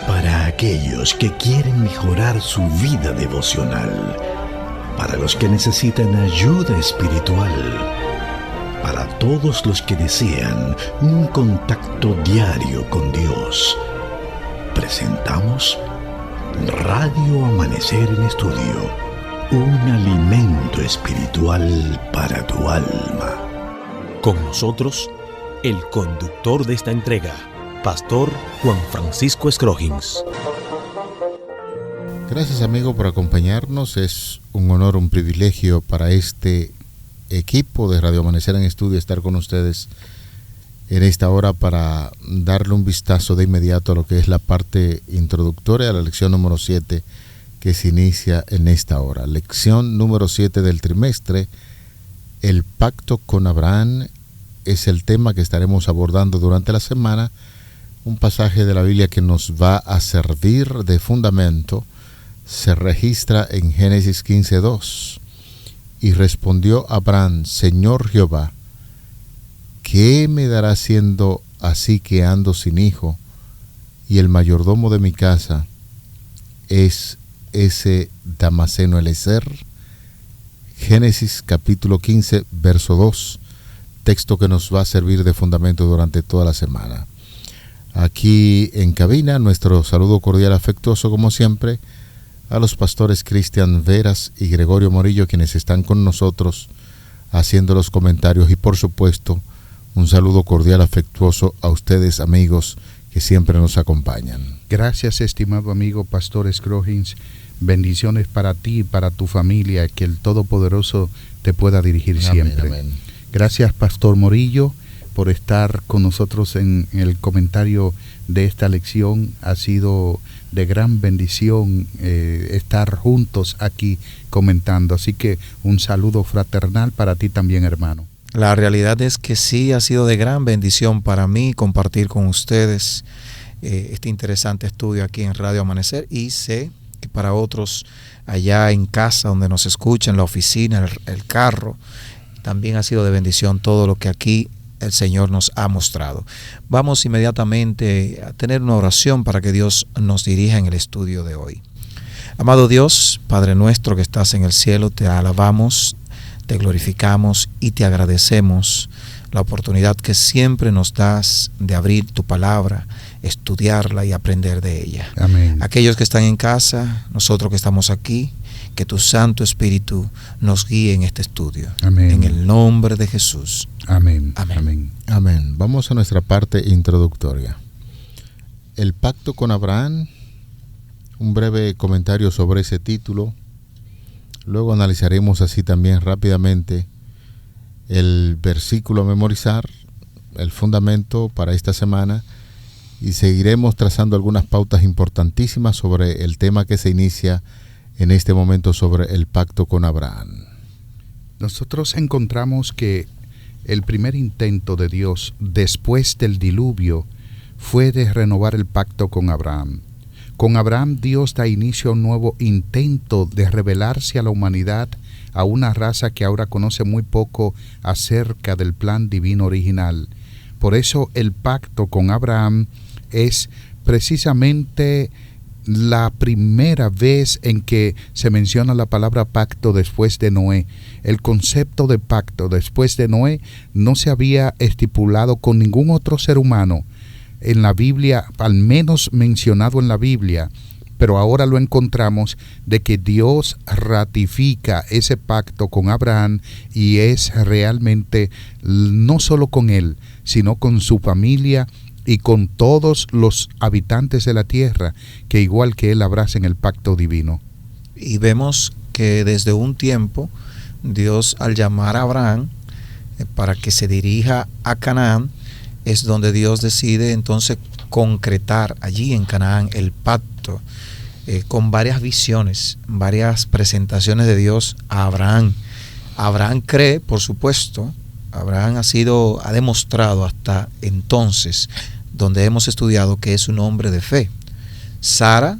Para aquellos que quieren mejorar su vida devocional, para los que necesitan ayuda espiritual, para todos los que desean un contacto diario con Dios, presentamos Radio Amanecer en Estudio, un alimento espiritual para tu alma. Con nosotros, el conductor de esta entrega, Pastor Juan Francisco Scroggins. Gracias, amigo, por acompañarnos. Es un honor, un privilegio para este equipo de Radio Amanecer en Estudio estar con ustedes en esta hora para darle un vistazo de inmediato a lo que es la parte introductoria a la lección número 7 que se inicia en esta hora. Lección número 7 del trimestre, el pacto con Abraham, es el tema que estaremos abordando durante la semana. Un pasaje de la Biblia que nos va a servir de fundamento se registra en Génesis 15:2. Y respondió Abraham: Señor Jehová, ¿qué me dará siendo así que ando sin hijo, y el mayordomo de mi casa es ese Damaseno Eliezer? Génesis capítulo 15, verso 2, texto que nos va a servir de fundamento durante toda la semana. Aquí en cabina, nuestro saludo cordial afectuoso, como siempre, a los pastores Cristian Veras y Gregorio Morillo, quienes están con nosotros haciendo los comentarios, y por supuesto un saludo cordial afectuoso a ustedes, amigos, que siempre nos acompañan. Gracias, estimado amigo Pastor Scroggins. Bendiciones para ti y para tu familia, que el Todopoderoso te pueda dirigir siempre. Amén. Gracias, Pastor Morillo, por estar con nosotros en el comentario de esta lección. Ha sido de gran bendición estar juntos aquí comentando. Así que un saludo fraternal para ti también, hermano. La realidad es que sí ha sido de gran bendición para mí compartir con ustedes este interesante estudio aquí en Radio Amanecer, y sé que para otros allá en casa, donde nos escuchan, la oficina, el carro, también ha sido de bendición todo lo que aquí el Señor nos ha mostrado. Vamos inmediatamente a tener una oración para que Dios nos dirija en el estudio de hoy. Amado Dios, Padre nuestro que estás en el cielo, te alabamos, te glorificamos y te agradecemos la oportunidad que siempre nos das de abrir tu palabra, estudiarla y aprender de ella. Amén. Aquellos que están en casa, nosotros que estamos aquí, que tu Santo Espíritu nos guíe en este estudio. Amén. En el nombre de Jesús. Amén. Amén. Amén. Amén. Vamos a nuestra parte introductoria. El pacto con Abraham, un breve comentario sobre ese título. Luego analizaremos así también rápidamente el versículo a memorizar, el fundamento para esta semana, y seguiremos trazando algunas pautas importantísimas sobre el tema que se inicia en este momento sobre el pacto con Abraham. Nosotros encontramos que el primer intento de Dios después del diluvio fue de renovar el pacto con Abraham. Con Abraham Dios da inicio a un nuevo intento de revelarse a la humanidad, a una raza que ahora conoce muy poco acerca del plan divino original. Por eso el pacto con Abraham es precisamente la primera vez en que se menciona la palabra pacto después de Noé. El concepto de pacto después de Noé no se había estipulado con ningún otro ser humano en la Biblia, al menos mencionado en la Biblia, pero ahora lo encontramos de que Dios ratifica ese pacto con Abraham, y es realmente no solo con él, sino con su familia y con todos los habitantes de la tierra, que igual que él abracen el pacto divino. Y vemos que desde un tiempo Dios, al llamar a Abraham para que se dirija a Canaán, es donde Dios decide entonces concretar allí en Canaán el pacto, con varias visiones, varias presentaciones de Dios a Abraham. Abraham cree, por supuesto. Abraham ha demostrado hasta entonces, donde hemos estudiado, que es un hombre de fe. Sara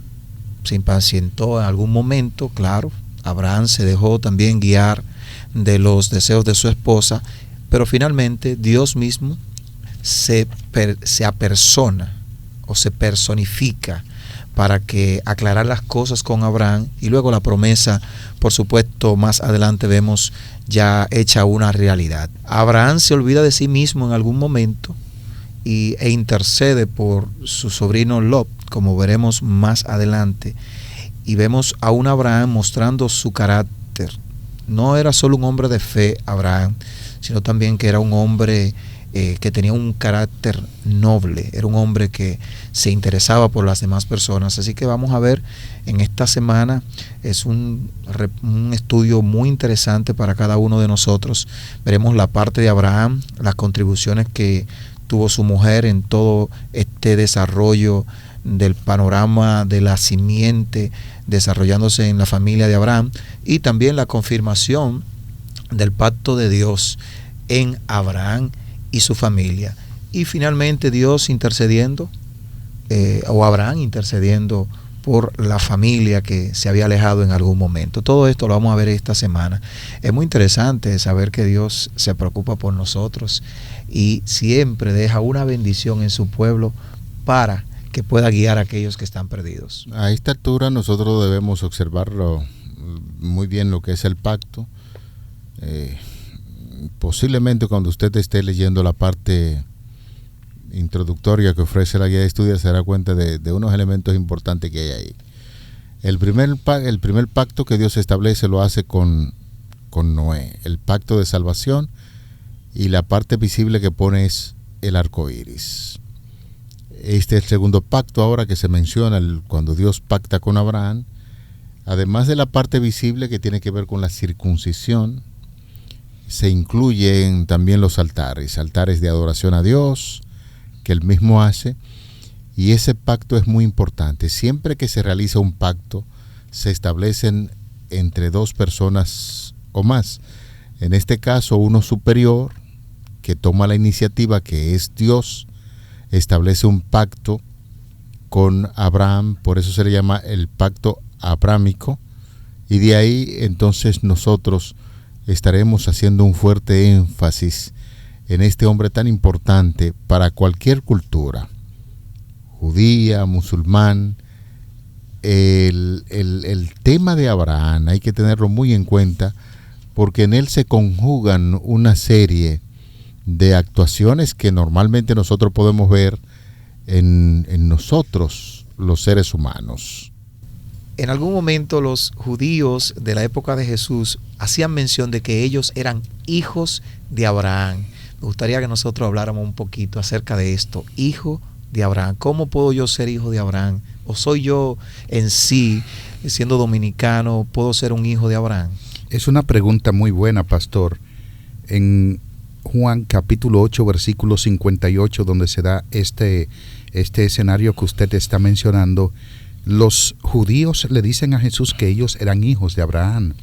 se impacientó en algún momento, claro. Abraham se dejó también guiar de los deseos de su esposa, pero finalmente Dios mismo se apersona o se personifica para que aclarar las cosas con Abraham, y luego la promesa, por supuesto, más adelante vemos ya hecha una realidad. Abraham se olvida de sí mismo en algún momento e intercede por su sobrino Lot, como veremos más adelante, y vemos a un Abraham mostrando su carácter. No era solo un hombre de fe Abraham, sino también que era un hombre que tenía un carácter noble, era un hombre que se interesaba por las demás personas. Así que vamos a ver en esta semana, es un estudio muy interesante para cada uno de nosotros. Veremos la parte de Abraham, las contribuciones que tuvo su mujer en todo este desarrollo del panorama de la simiente desarrollándose en la familia de Abraham, y también la confirmación del pacto de Dios en Abraham y su familia, y finalmente Dios intercediendo, o Abraham intercediendo por la familia que se había alejado en algún momento. Todo esto lo vamos a ver esta semana. Es muy interesante saber que Dios se preocupa por nosotros y siempre deja una bendición en su pueblo para que pueda guiar a aquellos que están perdidos. A esta altura nosotros debemos observarlo muy bien, lo que es el pacto. Posiblemente cuando usted esté leyendo la parte introductoria que ofrece la guía de estudio se dará cuenta de unos elementos importantes que hay ahí. El primer pacto que Dios establece lo hace con Noé, el pacto de salvación, y la parte visible que pone es el arco iris. Este es el segundo pacto ahora que se menciona cuando Dios pacta con Abraham, además de la parte visible que tiene que ver con la circuncisión. Se incluyen también los altares de adoración a Dios que Él mismo hace, y ese pacto es muy importante. Siempre que se realiza un pacto, se establecen entre dos personas o más. En este caso, uno superior que toma la iniciativa, que es Dios, establece un pacto con Abraham, por eso se le llama el pacto abrámico, y de ahí entonces nosotros estaremos haciendo un fuerte énfasis en este hombre tan importante para cualquier cultura, judía, musulmán. El tema de Abraham hay que tenerlo muy en cuenta, porque en él se conjugan una serie de actuaciones que normalmente nosotros podemos ver en nosotros, los seres humanos. En algún momento los judíos de la época de Jesús hacían mención de que ellos eran hijos de Abraham. Me gustaría que nosotros habláramos un poquito acerca de esto, hijo de Abraham. ¿Cómo puedo yo ser hijo de Abraham? ¿O soy yo en sí, siendo dominicano, puedo ser un hijo de Abraham? Es una pregunta muy buena, pastor. En Juan capítulo 8, versículo 58, donde se da este escenario que usted está mencionando, los judíos le dicen a Jesús que ellos eran hijos de Abraham.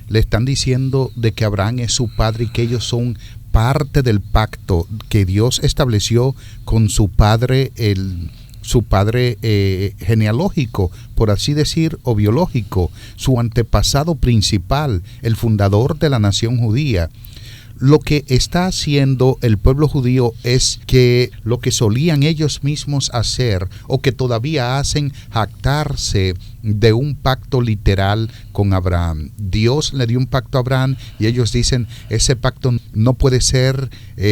Le están diciendo de que Abraham es su padre y que ellos son parte del pacto que Dios estableció con su padre, su padre genealógico, por así decir, o biológico, su antepasado principal, el fundador de la nación judía. Lo que está haciendo el pueblo judío es que lo que solían ellos mismos hacer, o que todavía hacen, jactarse de un pacto literal con Abraham. Dios le dio un pacto a Abraham y ellos dicen, ese pacto no puede ser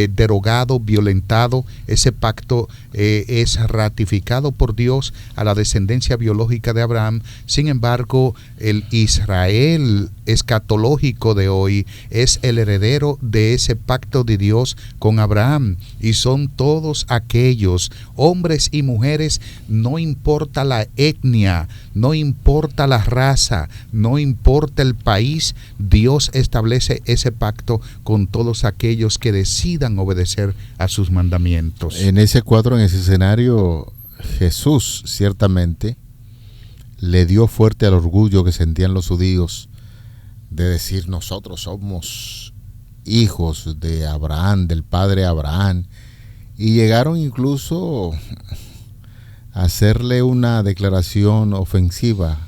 derogado, violentado. Ese pacto es ratificado por Dios a la descendencia biológica de Abraham. Sin embargo, el Israel escatológico de hoy es el heredero de ese pacto de Dios con Abraham, y son todos aquellos hombres y mujeres, no importa la etnia, no importa la raza, no importa el país, Dios establece ese pacto con todos aquellos que decidan obedecer a sus mandamientos. En ese cuadro, en ese escenario, Jesús ciertamente le dio fuerte al orgullo que sentían los judíos de decir, nosotros somos hijos de Abraham, del padre Abraham, y llegaron incluso a hacerle una declaración ofensiva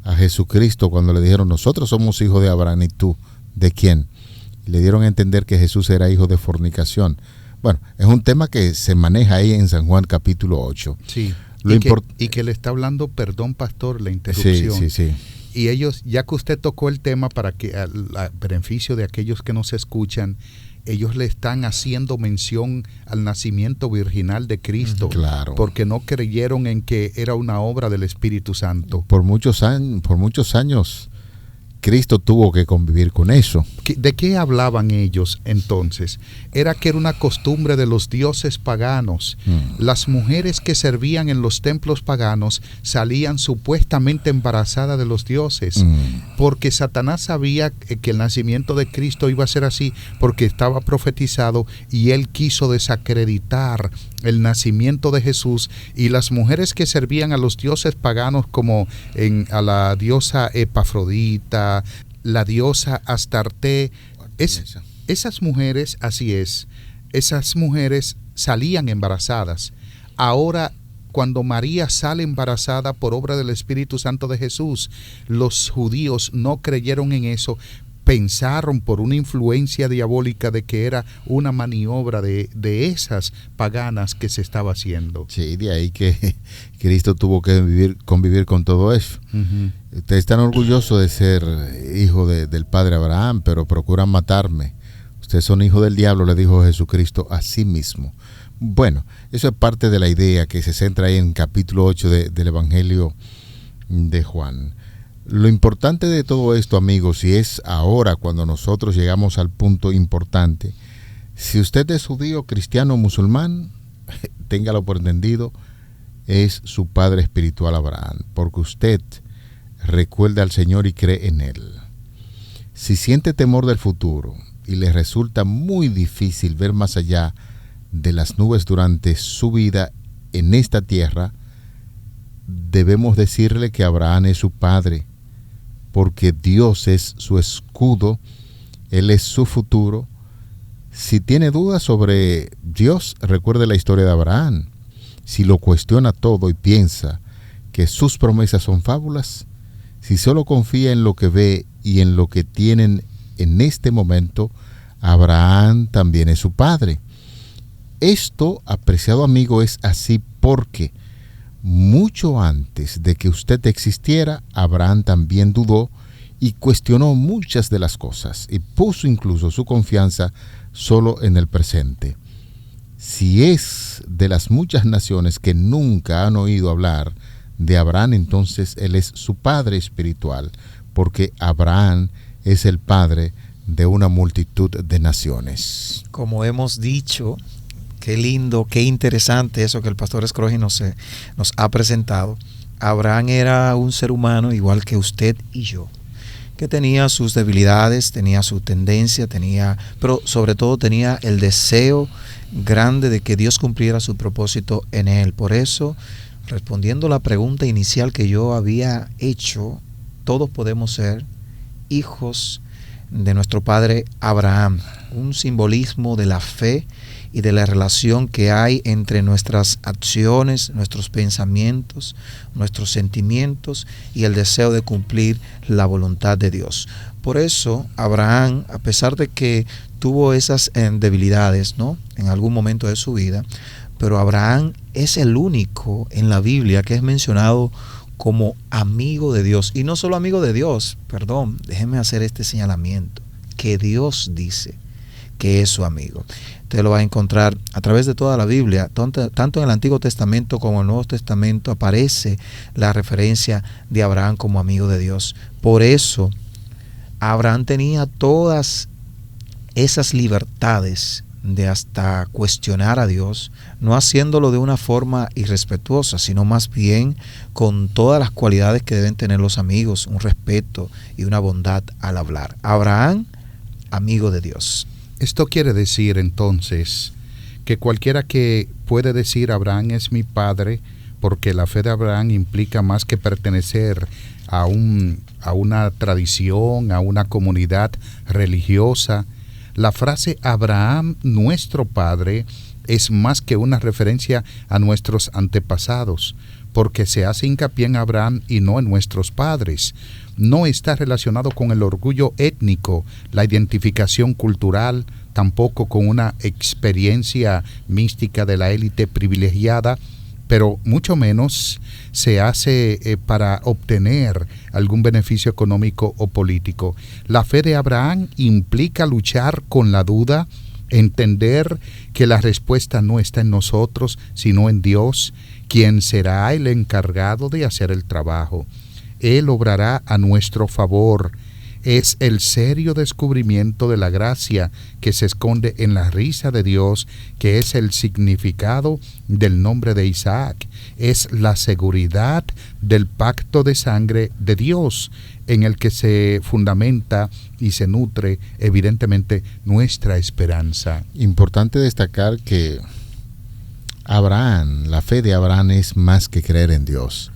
a Jesucristo cuando le dijeron, nosotros somos hijos de Abraham, ¿y tú de quién? Y le dieron a entender que Jesús era hijo de fornicación. Bueno, es un tema que se maneja ahí en San Juan capítulo 8. Sí, y que le está hablando, perdón pastor, la interrupción. Sí. Y ellos, ya que usted tocó el tema para que al beneficio de aquellos que nos escuchan, ellos le están haciendo mención al nacimiento virginal de Cristo, claro, porque no creyeron en que era una obra del Espíritu Santo. Por muchos años Cristo tuvo que convivir con eso. ¿De qué hablaban ellos entonces? Era que era una costumbre de los dioses paganos. Las mujeres que servían en los templos paganos salían supuestamente embarazadas de los dioses, porque Satanás sabía que el nacimiento de Cristo iba a ser así, porque estaba profetizado, y él quiso desacreditar el nacimiento de Jesús. Y las mujeres que servían a los dioses paganos, como a la diosa Epafrodita, la diosa Astarte, esas mujeres, así es, esas mujeres salían embarazadas. Ahora, cuando María sale embarazada por obra del Espíritu Santo de Jesús, los judíos no creyeron en eso, pensaron por una influencia diabólica de que era una maniobra de esas paganas que se estaba haciendo. Sí, de ahí que Cristo tuvo que convivir con todo eso. Ustedes están orgullosos de ser hijo del padre Abraham, pero procuran matarme. Ustedes son hijos del diablo, le dijo Jesucristo a sí mismo. Bueno, eso es parte de la idea que se centra ahí en capítulo 8 del Evangelio de Juan. Lo importante de todo esto, amigos, y es ahora cuando nosotros llegamos al punto importante, si usted es judío, cristiano, musulmán, téngalo por entendido, es su padre espiritual Abraham, porque usted recuerda al Señor y cree en Él. Si siente temor del futuro y le resulta muy difícil ver más allá de las nubes durante su vida en esta tierra, debemos decirle que Abraham es su padre, porque Dios es su escudo, Él es su futuro. Si tiene dudas sobre Dios, recuerde la historia de Abraham. Si lo cuestiona todo y piensa que sus promesas son fábulas, si solo confía en lo que ve y en lo que tienen en este momento, Abraham también es su padre. Esto, apreciado amigo, es así porque mucho antes de que usted existiera, Abraham también dudó y cuestionó muchas de las cosas y puso incluso su confianza solo en el presente. Si es de las muchas naciones que nunca han oído hablar de Abraham, entonces él es su padre espiritual, porque Abraham es el padre de una multitud de naciones. Como hemos dicho, qué lindo, qué interesante eso que el pastor Scrooge nos ha presentado. Abraham era un ser humano igual que usted y yo, que tenía sus debilidades, tenía su tendencia, pero sobre todo tenía el deseo grande de que Dios cumpliera su propósito en él. Por eso, respondiendo a la pregunta inicial que yo había hecho, todos podemos ser hijos de nuestro padre Abraham, un simbolismo de la fe y de la relación que hay entre nuestras acciones, nuestros pensamientos, nuestros sentimientos y el deseo de cumplir la voluntad de Dios. Por eso Abraham, a pesar de que tuvo esas debilidades, ¿no?, en algún momento de su vida, pero Abraham es el único en la Biblia que es mencionado como amigo de Dios. Y no solo amigo de Dios, déjenme hacer este señalamiento, que Dios dice que es su amigo. Usted lo va a encontrar a través de toda la Biblia, tanto en el Antiguo Testamento como en el Nuevo Testamento aparece la referencia de Abraham como amigo de Dios. Por eso, Abraham tenía todas esas libertades de hasta cuestionar a Dios, no haciéndolo de una forma irrespetuosa, sino más bien con todas las cualidades que deben tener los amigos, un respeto y una bondad al hablar. Abraham, amigo de Dios. Esto quiere decir entonces que cualquiera que puede decir Abraham es mi padre, porque la fe de Abraham implica más que pertenecer a una tradición, a una comunidad religiosa. La frase Abraham, nuestro padre, es más que una referencia a nuestros antepasados, porque se hace hincapié en Abraham y no en nuestros padres. No está relacionado con el orgullo étnico, la identificación cultural, tampoco con una experiencia mística de la élite privilegiada, pero mucho menos se hace para obtener algún beneficio económico o político. La fe de Abraham implica luchar con la duda, entender que la respuesta no está en nosotros, sino en Dios, quien será el encargado de hacer el trabajo. Él obrará a nuestro favor. Es el serio descubrimiento de la gracia que se esconde en la risa de Dios, que es el significado del nombre de Isaac. Es la seguridad del pacto de sangre de Dios, en el que se fundamenta y se nutre, evidentemente, nuestra esperanza. Importante destacar que Abraham, la fe de Abraham es más que creer en Dios.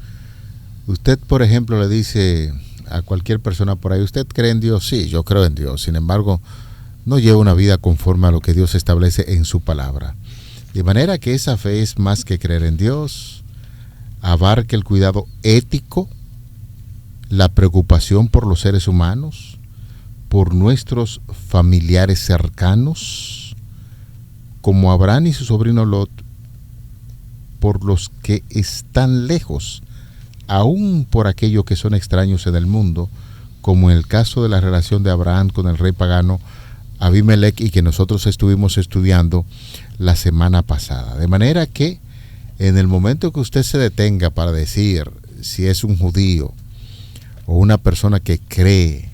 Usted, por ejemplo, le dice a cualquier persona por ahí, ¿usted cree en Dios? Sí, yo creo en Dios. Sin embargo, no lleva una vida conforme a lo que Dios establece en su palabra. De manera que esa fe es más que creer en Dios. Abarca el cuidado ético, la preocupación por los seres humanos, por nuestros familiares cercanos, como Abraham y su sobrino Lot, por los que están lejos, aún por aquellos que son extraños en el mundo, como en el caso de la relación de Abraham con el rey pagano Abimelech, y que nosotros estuvimos estudiando la semana pasada. De manera que en el momento que usted se detenga para decir si es un judío o una persona que cree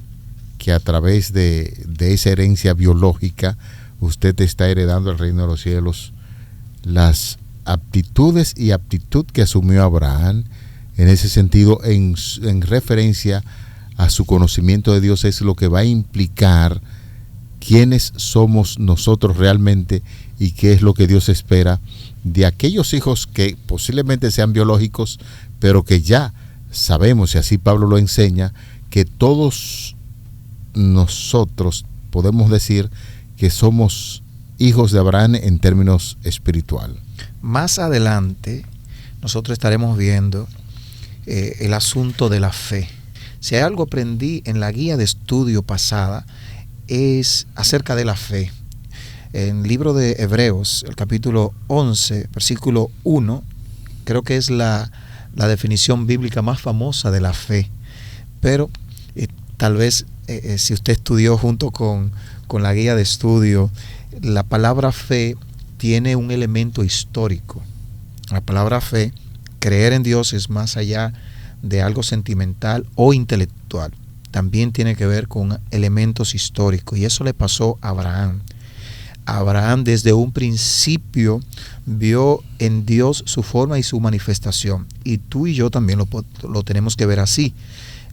que a través de esa herencia biológica usted está heredando el reino de los cielos, las aptitudes y aptitud que asumió Abraham, en ese sentido, en referencia a su conocimiento de Dios, es lo que va a implicar quiénes somos nosotros realmente y qué es lo que Dios espera de aquellos hijos que posiblemente sean biológicos, pero que ya sabemos, y así Pablo lo enseña, que todos nosotros podemos decir que somos hijos de Abraham en términos espiritual. Más adelante nosotros estaremos viendo el asunto de la fe. Si hay algo aprendí en la guía de estudio pasada, es acerca de la fe. En el libro de Hebreos, el capítulo 11, versículo 1, creo que es la definición bíblica más famosa de la fe. Pero tal vez si usted estudió junto con la guía de estudio, la palabra fe tiene un elemento histórico. La palabra fe, creer en Dios, es más allá de algo sentimental o intelectual. También tiene que ver con elementos históricos, y eso le pasó a Abraham. Abraham desde un principio vio en Dios su forma y su manifestación, y tú y yo también lo tenemos que ver así.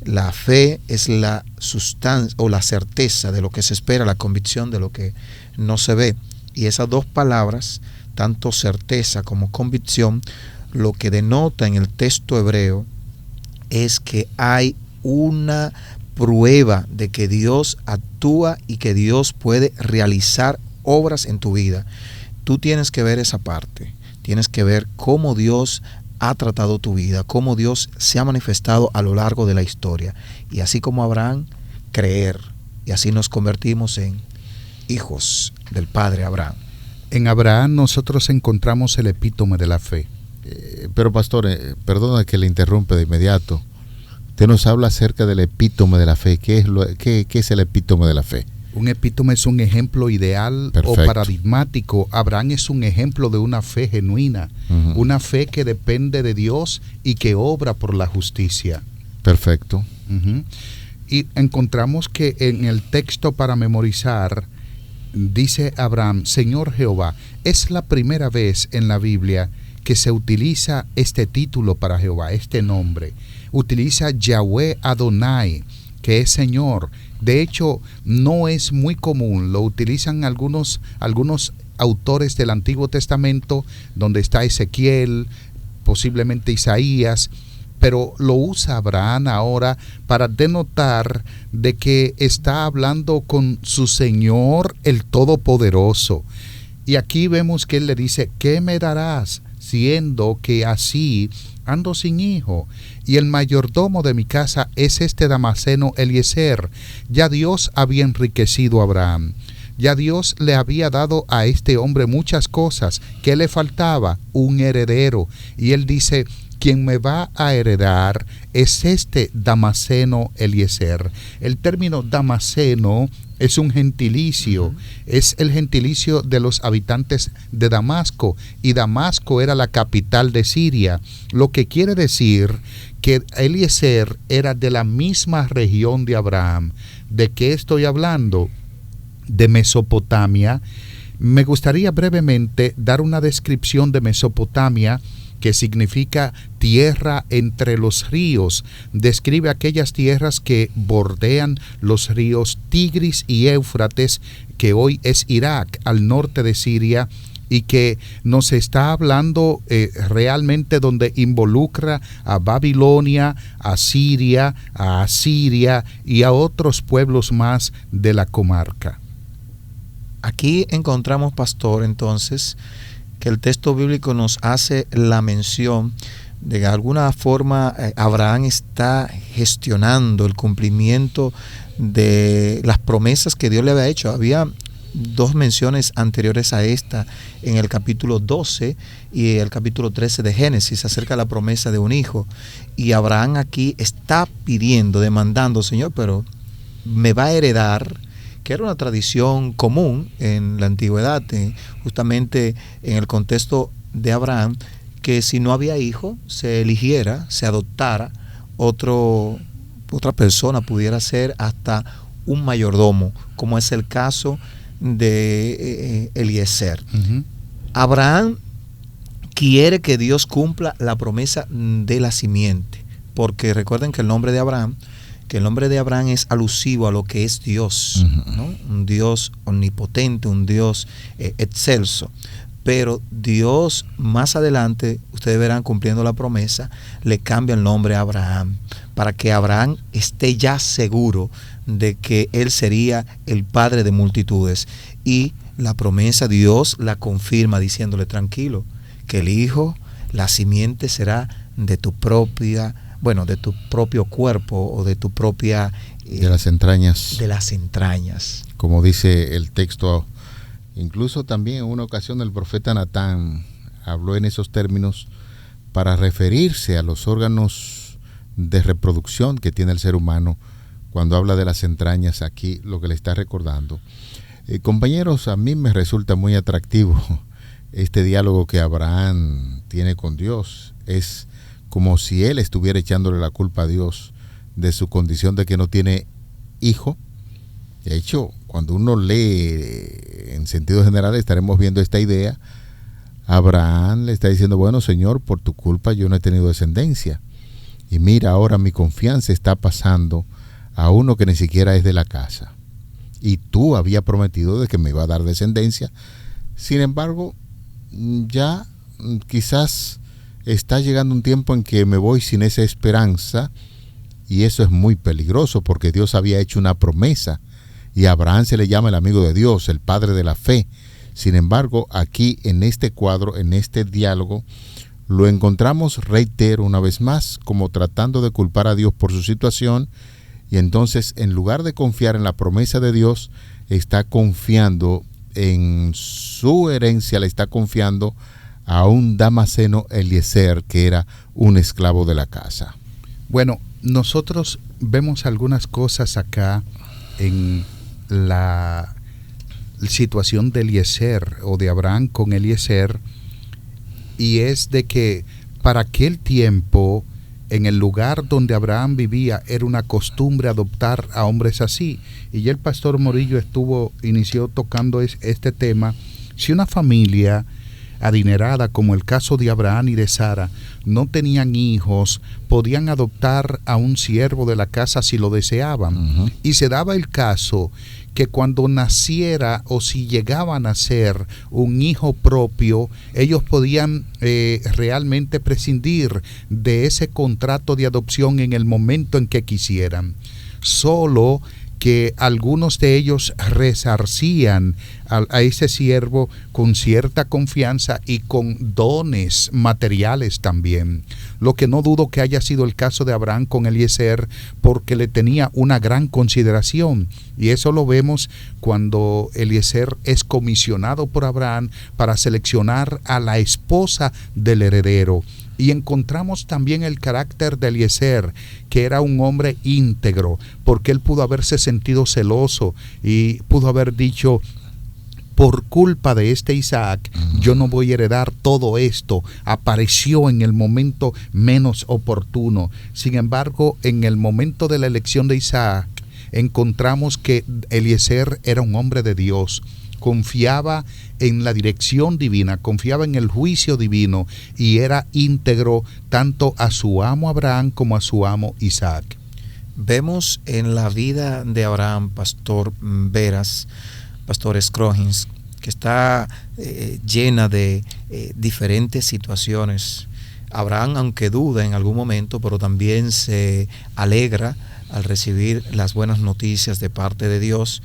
La fe es la sustancia o la certeza de lo que se espera, la convicción de lo que no se ve, y esas dos palabras, tanto certeza como convicción, lo que denota en el texto hebreo es que hay una prueba de que Dios actúa y que Dios puede realizar obras en tu vida. Tú tienes que ver esa parte, tienes que ver cómo Dios ha tratado tu vida, cómo Dios se ha manifestado a lo largo de la historia. Y así como Abraham, creer, y así nos convertimos en hijos del Padre Abraham. En Abraham nosotros encontramos el epítome de la fe. Pero pastor, perdona que le interrumpa de inmediato. Usted nos habla acerca del epítome de la fe. ¿Qué es el epítome de la fe? Un epítome es un ejemplo ideal. Perfecto. O paradigmático. Abraham es un ejemplo de una fe genuina, una fe que depende de Dios y que obra por la justicia. Perfecto. Y encontramos que en el texto para memorizar dice Abraham: Señor Jehová. Es la primera vez en la Biblia que se utiliza este título para Jehová, este nombre. Utiliza Yahweh Adonai, que es Señor. De hecho, no es muy común, lo utilizan algunos autores del Antiguo Testamento, donde está Ezequiel, posiblemente Isaías, pero lo usa Abraham ahora para denotar de que está hablando con su Señor, el Todopoderoso. Y aquí vemos que él le dice: ¿qué me darás, siendo que así ando sin hijo? Y el mayordomo de mi casa es este Damaseno Eliezer. Ya Dios había enriquecido a Abraham. Ya Dios le había dado a este hombre muchas cosas. ¿Qué le faltaba? Un heredero. Y él dice: quien me va a heredar es este Damaseno Eliezer. El término Damaseno es un gentilicio, es el gentilicio de los habitantes de Damasco, y Damasco era la capital de Siria, lo que quiere decir que Eliezer era de la misma región de Abraham. ¿De qué estoy hablando? De Mesopotamia. Me gustaría brevemente dar una descripción de Mesopotamia, que significa tierra entre los ríos. Describe aquellas tierras que bordean los ríos Tigris y Éufrates, que hoy es Irak, al norte de Siria, y que nos está hablando realmente donde involucra a Babilonia, a Siria, a Asiria y a otros pueblos más de la comarca. Aquí encontramos, pastor, entonces, que el texto bíblico nos hace la mención de que de alguna forma Abraham está gestionando el cumplimiento de las promesas que Dios le había hecho. Había dos menciones anteriores a esta en el capítulo 12 y el capítulo 13 de Génesis acerca de la promesa de un hijo. Y Abraham aquí está pidiendo, demandando: Señor, pero me va a heredar, que era una tradición común en la antigüedad, justamente en el contexto de Abraham, que si no había hijo, se eligiera, se adoptara otra persona, pudiera ser hasta un mayordomo, como es el caso de Eliezer. Abraham quiere que Dios cumpla la promesa de la simiente, porque recuerden que el nombre de Abraham es alusivo a lo que es Dios, ¿no? Un Dios omnipotente, un Dios excelso. Pero Dios más adelante, ustedes verán, cumpliendo la promesa, le cambia el nombre a Abraham, para que Abraham esté ya seguro de que él sería el padre de multitudes. Y la promesa Dios la confirma diciéndole: tranquilo, que el hijo, la simiente será de tu propio cuerpo, o de tu propia... de las entrañas. De las entrañas. Como dice el texto, incluso también en una ocasión el profeta Natán habló en esos términos para referirse a los órganos de reproducción que tiene el ser humano. Cuando habla de las entrañas, aquí lo que le está recordando. Compañeros, a mí me resulta muy atractivo este diálogo que Abraham tiene con Dios. Es como si él estuviera echándole la culpa a Dios de su condición de que no tiene hijo. De hecho, cuando uno lee en sentido general, estaremos viendo esta idea. Abraham le está diciendo: bueno, Señor, por tu culpa yo no he tenido descendencia. Y mira, ahora mi confianza está pasando a uno que ni siquiera es de la casa. Y tú habías prometido de que me iba a dar descendencia. Sin embargo, ya quizás está llegando un tiempo en que me voy sin esa esperanza, y eso es muy peligroso, porque Dios había hecho una promesa, y a Abraham se le llama el amigo de Dios, el padre de la fe. Sin embargo, aquí en este cuadro, en este diálogo, lo encontramos, reitero una vez más, como tratando de culpar a Dios por su situación, y entonces, en lugar de confiar en la promesa de Dios, está confiando en su herencia, le está confiando a un Damaseno Eliezer, que era un esclavo de la casa. Bueno, nosotros vemos algunas cosas acá en la situación de Eliezer, o de Abraham con Eliezer, y es de que para aquel tiempo, en el lugar donde Abraham vivía, era una costumbre adoptar a hombres así. Y ya el pastor Morillo inició tocando este tema. Si una familia adinerada, como el caso de Abraham y de Sara, no tenían hijos, podían adoptar a un siervo de la casa si lo deseaban. Y se daba el caso que cuando naciera, o si llegaba a nacer un hijo propio, ellos podían realmente prescindir de ese contrato de adopción en el momento en que quisieran. Solo que algunos de ellos resarcían a ese siervo con cierta confianza y con dones materiales también. Lo que no dudo que haya sido el caso de Abraham con Eliezer, porque le tenía una gran consideración. Y eso lo vemos cuando Eliezer es comisionado por Abraham para seleccionar a la esposa del heredero. Y encontramos también el carácter de Eliezer, que era un hombre íntegro, porque él pudo haberse sentido celoso y pudo haber dicho: por culpa de este Isaac, yo no voy a heredar todo esto. Apareció en el momento menos oportuno. Sin embargo, en el momento de la elección de Isaac, encontramos que Eliezer era un hombre de Dios. Confiaba en la dirección divina, confiaba en el juicio divino y era íntegro tanto a su amo Abraham como a su amo Isaac. Vemos en la vida de Abraham, Pastor Veras, Pastor Scroggins, que está llena de diferentes situaciones. Abraham, aunque duda en algún momento, pero también se alegra al recibir las buenas noticias de parte de Dios.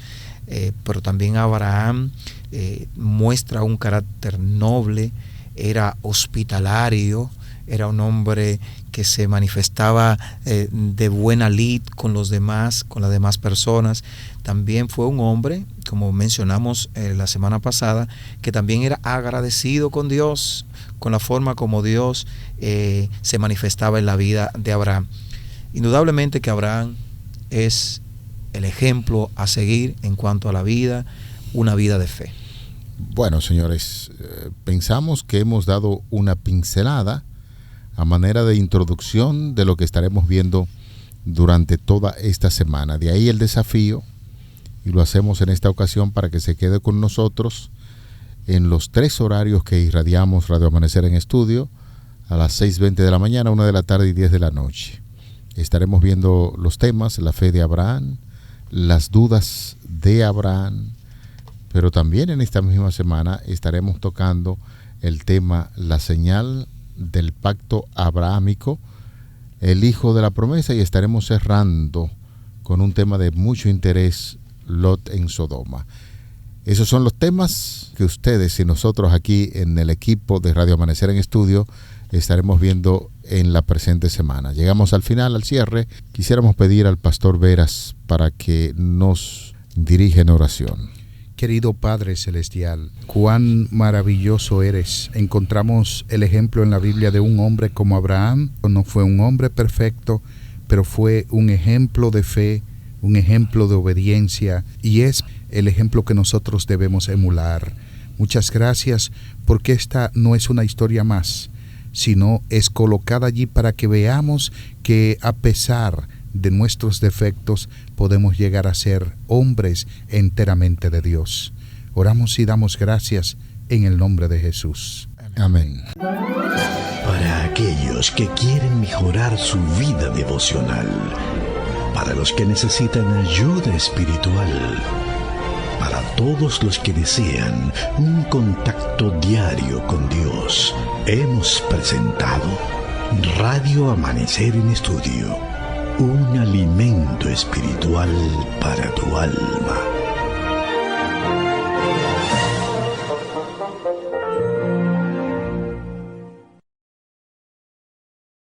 Pero también Abraham muestra un carácter noble, era hospitalario, era un hombre que se manifestaba de buena lid con los demás, con las demás personas. También fue un hombre, como mencionamos la semana pasada, que también era agradecido con Dios, con la forma como Dios se manifestaba en la vida de Abraham. Indudablemente que Abraham es el ejemplo a seguir en cuanto a la vida, una vida de fe. Bueno, señores, pensamos que hemos dado una pincelada a manera de introducción de lo que estaremos viendo durante toda esta semana. De ahí el desafío, y lo hacemos en esta ocasión para que se quede con nosotros en los 3 horarios que irradiamos Radio Amanecer en Estudio, a las 6:20 de la mañana, 1 de la tarde y 10 de la noche. Estaremos viendo los temas: la fe de Abraham, las dudas de Abraham, pero también en esta misma semana estaremos tocando el tema la señal del pacto abrahámico, el hijo de la promesa, y estaremos cerrando con un tema de mucho interés, Lot en Sodoma. Esos son los temas que ustedes y nosotros aquí en el equipo de Radio Amanecer en Estudio estaremos viendo en la presente semana. Llegamos al final, al cierre. Quisiéramos pedir al Pastor Veras para que nos dirija en oración. Querido Padre Celestial, cuán maravilloso eres. Encontramos el ejemplo en la Biblia de un hombre como Abraham. No fue un hombre perfecto, pero fue un ejemplo de fe, un ejemplo de obediencia, y es el ejemplo que nosotros debemos emular. Muchas gracias, porque esta no es una historia más, sino es colocada allí para que veamos que a pesar de nuestros defectos podemos llegar a ser hombres enteramente de Dios. Oramos y damos gracias en el nombre de Jesús. Amén. Para aquellos que quieren mejorar su vida devocional, para los que necesitan ayuda espiritual, para todos los que desean un contacto diario con Dios, hemos presentado Radio Amanecer en Estudio, un alimento espiritual para tu alma.